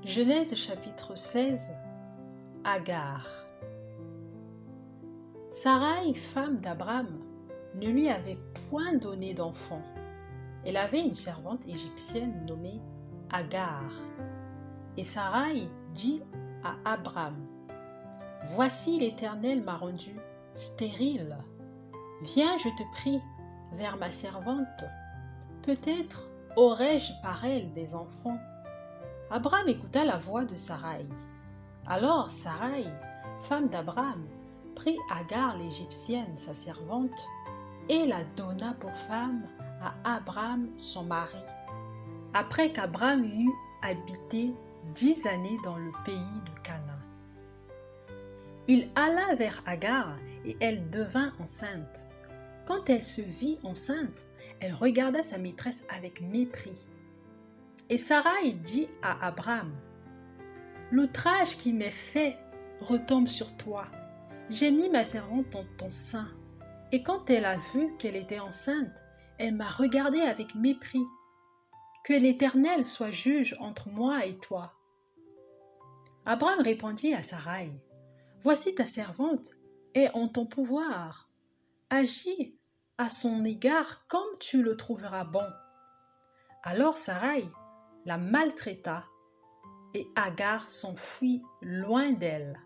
Genèse chapitre 16. Agar. Sarai, femme d'Abraham, ne lui avait point donné d'enfant. Elle avait une servante égyptienne nommée Agar. Et Sarai dit à Abraham: « Voici l'Éternel m'a rendu stérile. Viens, je te prie, vers ma servante. Peut-être aurai-je par elle des enfants. » Abraham écouta la voix de Sarai. Alors Sarai, femme d'Abraham, prit Agar l'Égyptienne, sa servante, et la donna pour femme à Abraham son mari, après qu'Abraham eut habité 10 années dans le pays de Canaan. Il alla vers Agar et elle devint enceinte. Quand elle se vit enceinte, elle regarda sa maîtresse avec mépris. Et Sarai dit à Abraham: « L'outrage qui m'est fait retombe sur toi. J'ai mis ma servante dans ton sein. » Et quand elle a vu qu'elle était enceinte, elle m'a regardé avec mépris. Que l'Éternel soit juge entre moi et toi. Abraham répondit à Sarai: « Voici ta servante est en ton pouvoir. Agis à son égard comme tu le trouveras bon. » Alors Sarai la maltraita et Agar s'enfuit loin d'elle.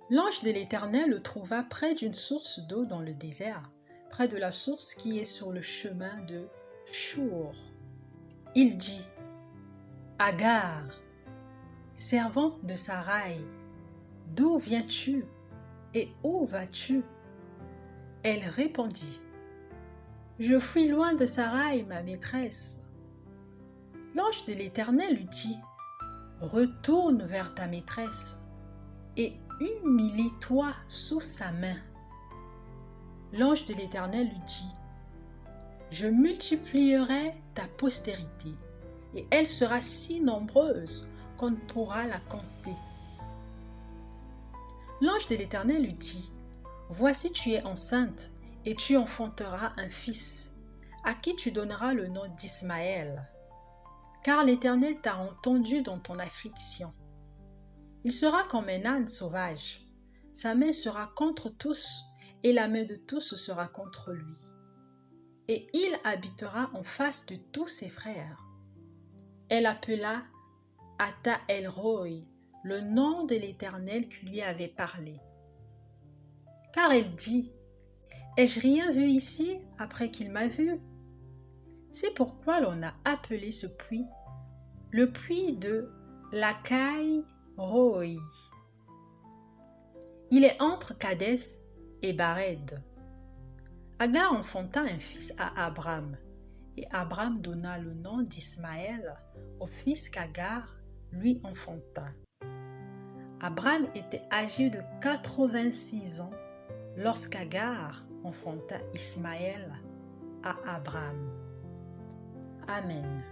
L'ange de l'Éternel le trouva près d'une source d'eau dans le désert, près de la source qui est sur le chemin de Chour. Il dit: « Agar, servante de Sarai, d'où viens-tu et où vas-tu? » Elle répondit: « Je fuis loin de Sarai, ma maîtresse. » L'ange de l'Éternel lui dit: « Retourne vers ta maîtresse et humilie-toi sous sa main. » L'ange de l'Éternel lui dit: « Je multiplierai ta postérité, et elle sera si nombreuse qu'on ne pourra la compter. » L'ange de l'Éternel lui dit: « Voici tu es enceinte, et tu enfanteras un fils, à qui tu donneras le nom d'Ismaël. Car l'Éternel t'a entendu dans ton affliction. Il sera comme un âne sauvage. Sa main sera contre tous, et la main de tous sera contre lui. Et il habitera en face de tous ses frères. » Elle appela Ata El-Roi, le nom de l'Éternel qui lui avait parlé. Car elle dit: « Ai-je rien vu ici après qu'il m'a vu? » C'est pourquoi l'on a appelé ce puits le puits de Lakai-Roi. Il est entre Kadès et Bared. Agar enfanta un fils à Abraham, et Abraham donna le nom d'Ismaël au fils qu'Agar lui enfanta. Abraham était âgé de 86 ans lorsqu'Agar enfanta Ismaël à Abraham. Amen.